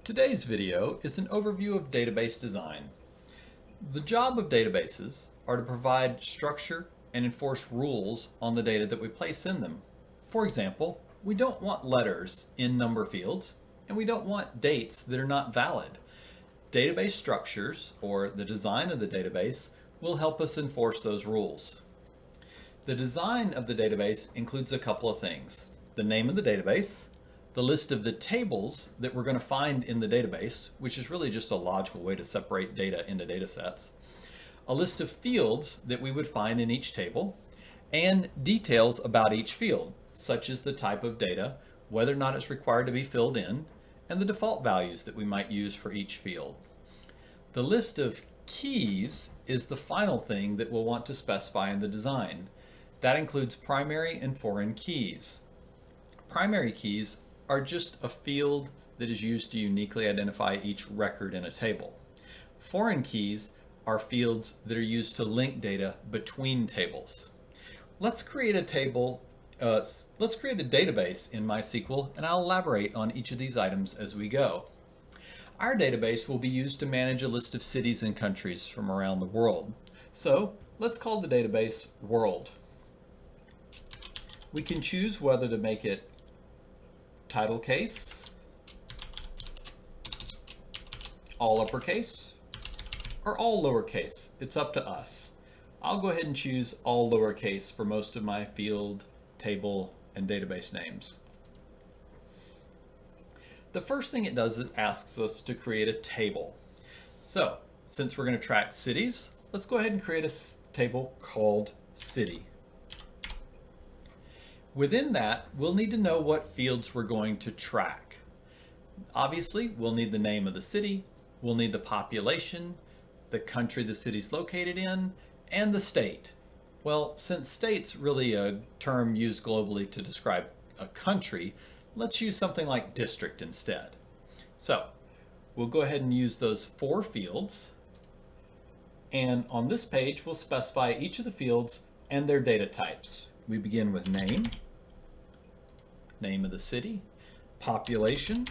Today's video is an overview of database design. The job of databases are to provide structure and enforce rules on the data that we place in them. For example, we don't want letters in number fields, and we don't want dates that are not valid. Database structures, or the design of the database, will help us enforce those rules. The design of the database includes a couple of things: the name of the database, the list of the tables that we're going to find in the database, which is really just a logical way to separate data into data sets, a list of fields that we would find in each table, and details about each field, such as the type of data, whether or not it's required to be filled in, and the default values that we might use for each field. The list of keys is the final thing that we'll want to specify in the design. That includes primary and foreign keys. Primary keys are just a field that is used to uniquely identify each record in a table. Foreign keys are fields that are used to link data between tables. Let's create a database in MySQL, and I'll elaborate on each of these items as we go. Our database will be used to manage a list of cities and countries from around the world. So let's call the database World. We can choose whether to make it title case, all uppercase, or all lowercase. It's up to us. I'll go ahead and choose all lowercase for most of my field, table, and database names. The first thing it does is it asks us to create a table. So, since we're going to track cities, let's go ahead and create a table called City. Within that, we'll need to know what fields we're going to track. Obviously, we'll need the name of the city, we'll need the population, the country the city's located in, and the state. Well, since state's really a term used globally to describe a country, let's use something like district instead. So, we'll go ahead and use those 4 fields, and on this page, we'll specify each of the fields and their data types. We begin with name of the city, population,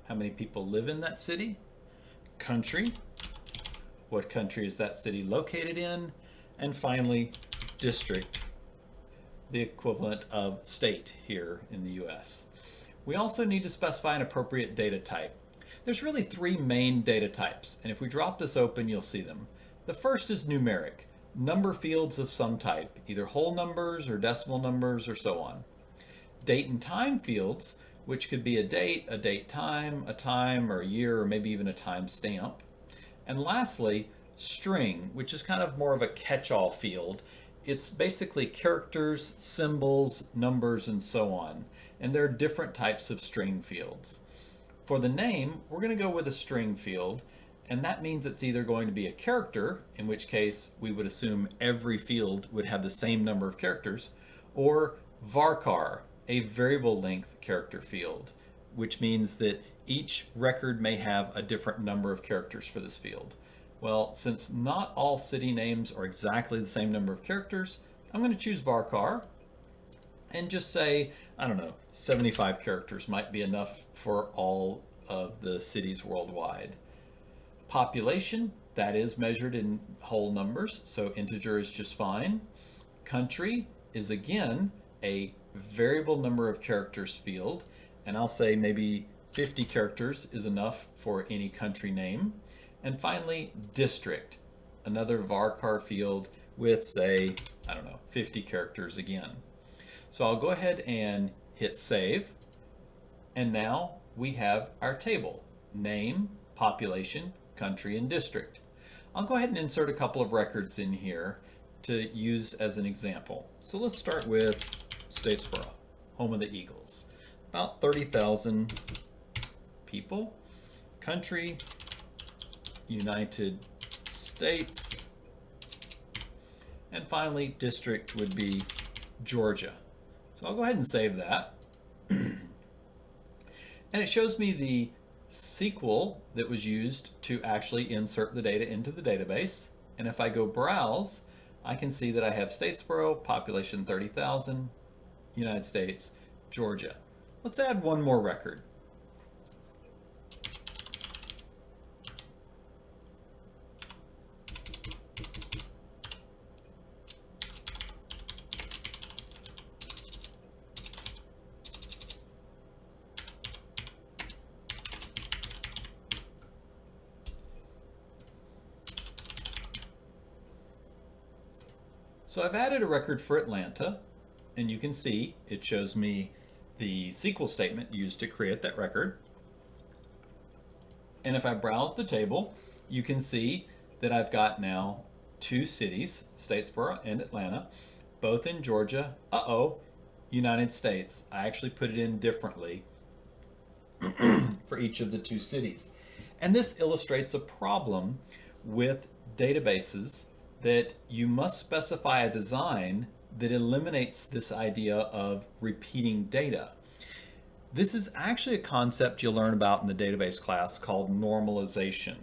how many people live in that city, country, what country is that city located in, and finally, district, the equivalent of state here in the US. We also need to specify an appropriate data type. There's really 3 main data types, and if we drop this open, you'll see them. The first is numeric, number fields of some type, either whole numbers or decimal numbers or so on. Date and time fields, which could be a date time, a time, or a year, or maybe even a time stamp. And lastly, string, which is kind of more of a catch-all field. It's basically characters, symbols, numbers, and so on. And there are different types of string fields. For the name, we're going to go with a string field, and that means it's either going to be a character, in which case we would assume every field would have the same number of characters, or varchar, a variable length character field, which means that each record may have a different number of characters for this field. Well, since not all city names are exactly the same number of characters, I'm going to choose varchar and just say, I don't know, 75 characters might be enough for all of the cities worldwide. Population, that is measured in whole numbers, so integer is just fine. Country is again a variable number of characters field, and I'll say maybe 50 characters is enough for any country name. And finally, district, another varchar field with, say, I don't know, 50 characters again. So I'll go ahead and hit save, and now we have our table: name, population, country, and district. I'll go ahead and insert a couple of records in here to use as an example. So let's start with Statesboro, home of the Eagles. About 30,000 people. Country, United States. And finally, district would be Georgia. So I'll go ahead and save that. And it shows me the SQL that was used to actually insert the data into the database. And if I go browse, I can see that I have Statesboro, population 30,000, United States, Georgia. Let's add one more record. So I've added a record for Atlanta, and you can see it shows me the SQL statement used to create that record. And if I browse the table, you can see that I've got now two cities, Statesboro and Atlanta, both in Georgia. United States. I actually put it in differently for each of the two cities. And this illustrates a problem with databases, that you must specify a design that eliminates this idea of repeating data. This is actually a concept you'll learn about in the database class called normalization.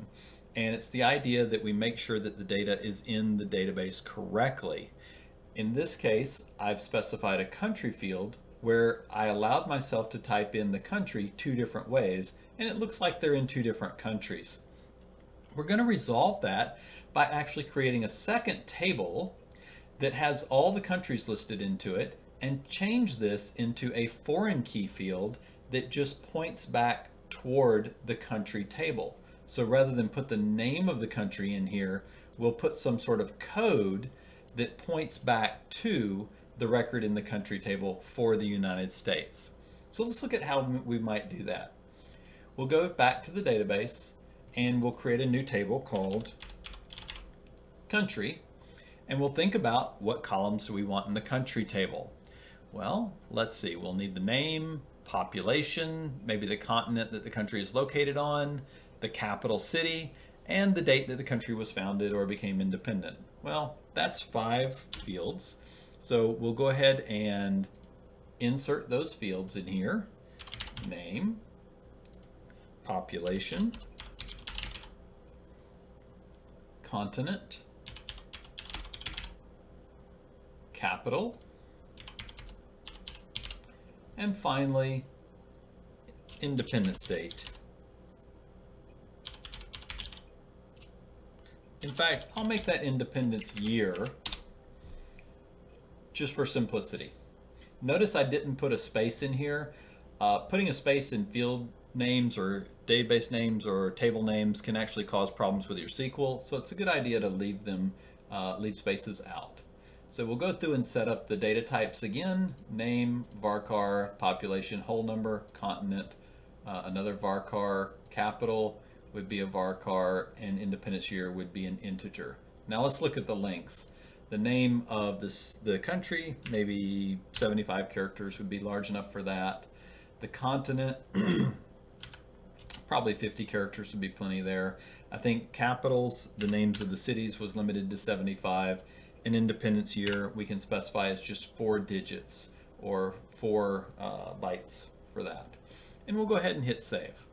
And it's the idea that we make sure that the data is in the database correctly. In this case, I've specified a country field where I allowed myself to type in the country two different ways, and it looks like they're in two different countries. We're going to resolve that by actually creating a second table that has all the countries listed into it, and change this into a foreign key field that just points back toward the country table. So rather than put the name of the country in here, we'll put some sort of code that points back to the record in the country table for the United States. So let's look at how we might do that. We'll go back to the database and we'll create a new table called country, and we'll think about what columns do we want in the country table. Well, let's see, we'll need the name, population, maybe the continent that the country is located on, the capital city, and the date that the country was founded or became independent. Well, that's 5 fields. So we'll go ahead and insert those fields in here. Name, population, continent, capital, and finally, independence date. In fact, I'll make that independence year just for simplicity. Notice I didn't put a space in here. Putting a space in field names or database names or table names can actually cause problems with your SQL, so it's a good idea to leave spaces out. So we'll go through and set up the data types again: name, varchar, population, whole number, continent, another varchar, capital would be a varchar, and independence year would be an integer. Now let's look at the lengths. The name of the country, maybe 75 characters would be large enough for that. The continent, probably 50 characters would be plenty there. I think capitals, the names of the cities, was limited to 75. An independence year we can specify as just 4 digits or 4 bytes for that. And we'll go ahead and hit save.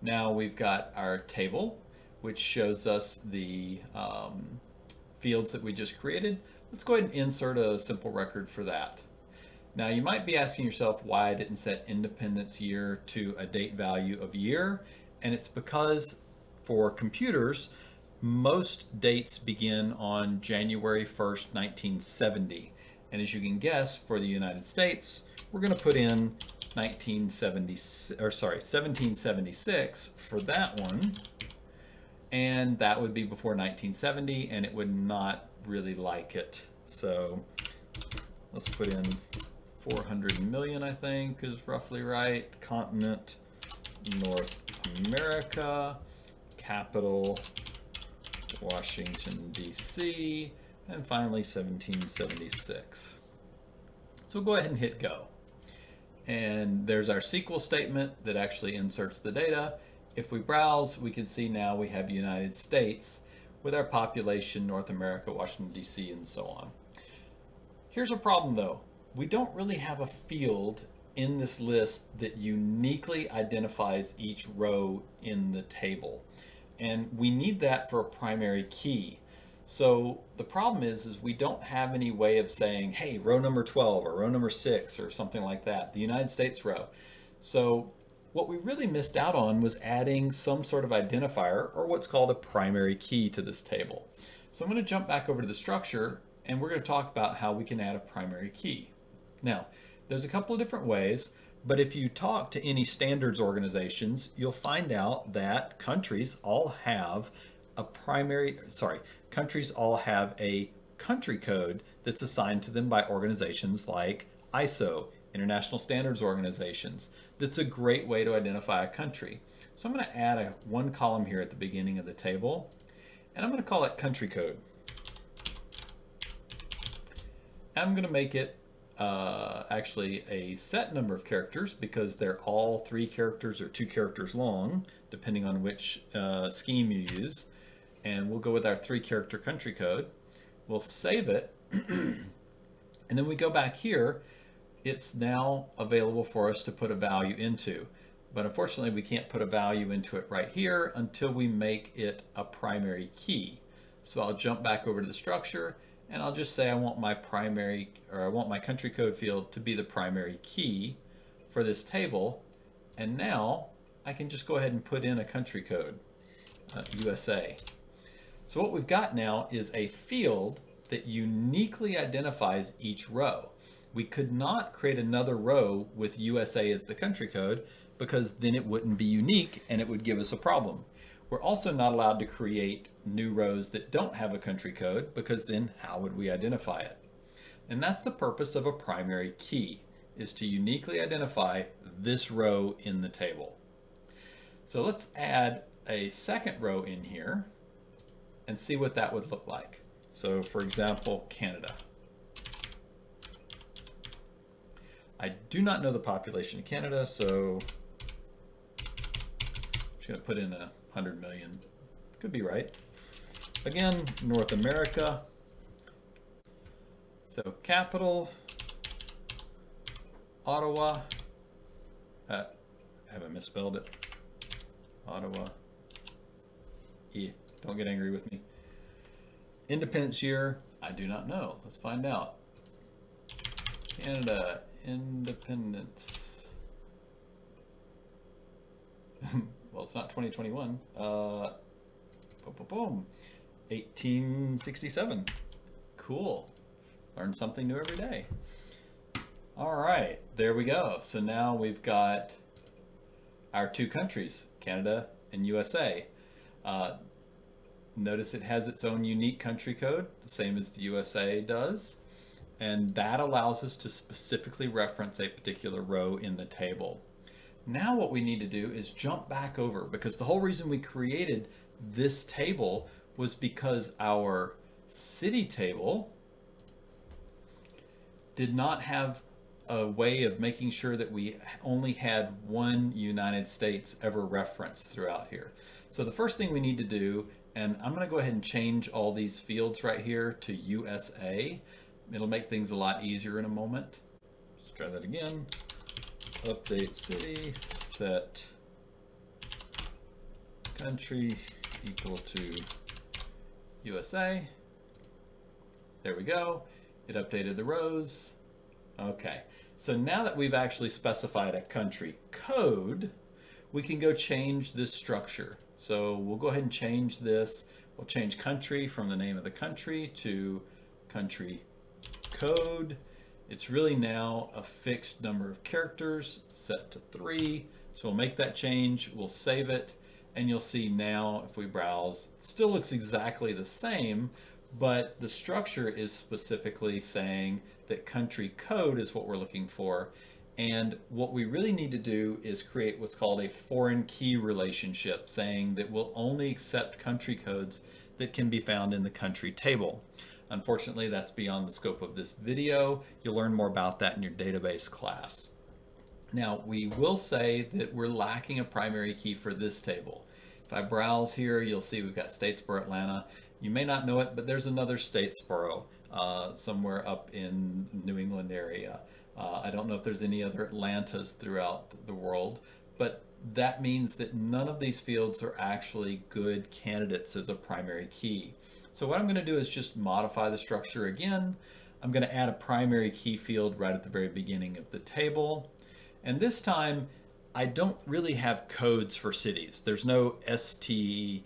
Now we've got our table, which shows us the fields that we just created. Let's go ahead and insert a simple record for that. Now you might be asking yourself why I didn't set independence year to a date value of year, and it's because for computers, most dates begin on January 1st, 1970. And as you can guess, for the United States, we're going to put in 1776 for that one. And that would be before 1970, and it would not really like it. So let's put in 400 million, I think is roughly right. Continent, North America, capital, Washington, D.C., and finally 1776. So go ahead and hit go. And there's our SQL statement that actually inserts the data. If we browse, we can see now we have United States with our population, North America, Washington, D.C., and so on. Here's a problem though. We don't really have a field in this list that uniquely identifies each row in the table. And we need that for a primary key. So the problem is we don't have any way of saying, hey, row number 12 or row number 6 or something like that, the United States row. So what we really missed out on was adding some sort of identifier, or what's called a primary key, to this table. So I'm going to jump back over to the structure, and we're going to talk about how we can add a primary key. Now, there's a couple of different ways, but if you talk to any standards organizations, you'll find out that countries all have a country code that's assigned to them by organizations like ISO, International Standards Organizations. That's a great way to identify a country. So I'm going to add one column here at the beginning of the table, and I'm going to call it country code. I'm going to make it actually a set number of characters because they're all 3 characters or 2 characters long, depending on which scheme you use. And we'll go with our 3-character country code. We'll save it, and then we go back here. It's now available for us to put a value into. But unfortunately, we can't put a value into it right here until we make it a primary key. So I'll jump back over to the structure, and I'll just say I want my country code field to be the primary key for this table. And now I can just go ahead and put in a country code, USA. So what we've got now is a field that uniquely identifies each row. We could not create another row with USA as the country code because then it wouldn't be unique and it would give us a problem. We're also not allowed to create new rows that don't have a country code because then how would we identify it? And that's the purpose of a primary key, is to uniquely identify this row in the table. So let's add a second row in here and see what that would look like. So for example, Canada. I do not know the population of Canada, so I'm just going to put in 100 million. Could be right. Again, North America. So capital, Ottawa. Have I misspelled it? Ottawa. Yeah, don't get angry with me. Independence year, I do not know. Let's find out. Canada, independence. Well, it's not 2021. Boom, boom, boom. 1867. Cool. Learn something new every day. All right, there we go. So now we've got our 2 countries, Canada and USA. Notice it has its own unique country code, the same as the USA does. And that allows us to specifically reference a particular row in the table. Now what we need to do is jump back over, because the whole reason we created this table was because our city table did not have a way of making sure that we only had one United States ever referenced throughout here. So the first thing we need to do, and I'm going to go ahead and change all these fields right here to USA. It'll make things a lot easier in a moment. Let's try that again. Update city, set country equal to USA. There we go. It updated the rows. Okay, so now that we've actually specified a country code, we can go change this structure. So we'll go ahead and change this. We'll change country from the name of the country to country code. It's really now a fixed number of characters set to 3. So we'll make that change, we'll save it, and you'll see now if we browse, it still looks exactly the same, but the structure is specifically saying that country code is what we're looking for. And what we really need to do is create what's called a foreign key relationship, saying that we'll only accept country codes that can be found in the country table. Unfortunately, that's beyond the scope of this video. You'll learn more about that in your database class. Now, we will say that we're lacking a primary key for this table. If I browse here, you'll see we've got Statesboro, Atlanta. You may not know it, but there's another Statesboro somewhere up in New England area. I don't know if there's any other Atlantas throughout the world, but that means that none of these fields are actually good candidates as a primary key. So what I'm going to do is just modify the structure again. I'm going to add a primary key field right at the very beginning of the table. And this time, I don't really have codes for cities. There's no STB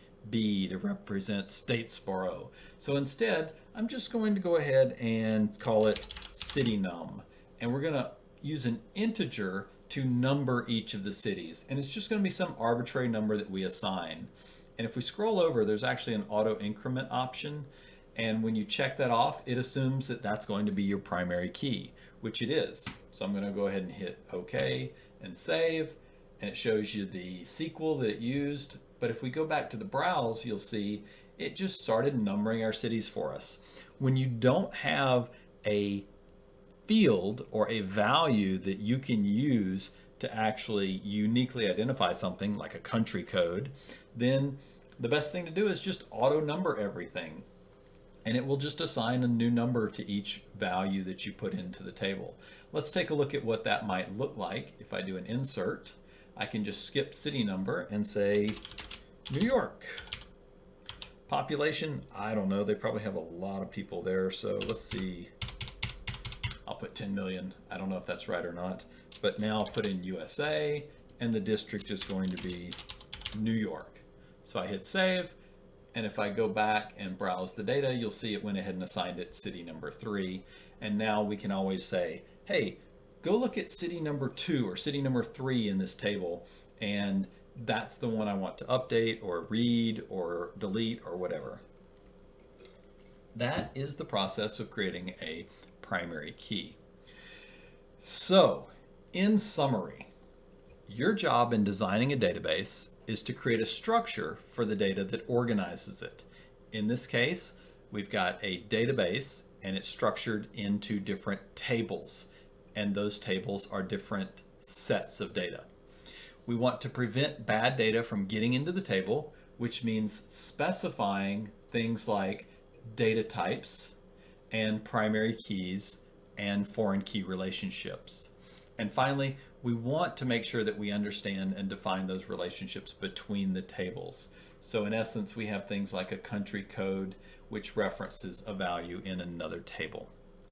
to represent Statesboro. So instead, I'm just going to go ahead and call it CityNum. And we're going to use an integer to number each of the cities. And it's just going to be some arbitrary number that we assign. And if we scroll over, there's actually an auto increment option. And when you check that off, it assumes that that's going to be your primary key, which it is. So I'm going to go ahead and hit OK and save. And it shows you the SQL that it used. But if we go back to the browse, you'll see it just started numbering our cities for us. When you don't have a field or a value that you can use to actually uniquely identify something like a country code, then the best thing to do is just auto number everything. And it will just assign a new number to each value that you put into the table. Let's take a look at what that might look like. If I do an insert, I can just skip city number and say New York. Population, I don't know, they probably have a lot of people there, so let's see. I'll put 10 million. I don't know if that's right or not, but now I'll put in USA, and the district is going to be New York. So I hit save, and if I go back and browse the data, you'll see it went ahead and assigned it city number 3. And now we can always say, hey, go look at city number 2 or city number 3 in this table, and that's the one I want to update or read or delete or whatever. That is the process of creating a primary key. So, in summary, your job in designing a database is to create a structure for the data that organizes it. In this case, we've got a database and it's structured into different tables, and those tables are different sets of data. We want to prevent bad data from getting into the table, which means specifying things like data types and primary keys and foreign key relationships. And finally, we want to make sure that we understand and define those relationships between the tables. So in essence, we have things like a country code, which references a value in another table.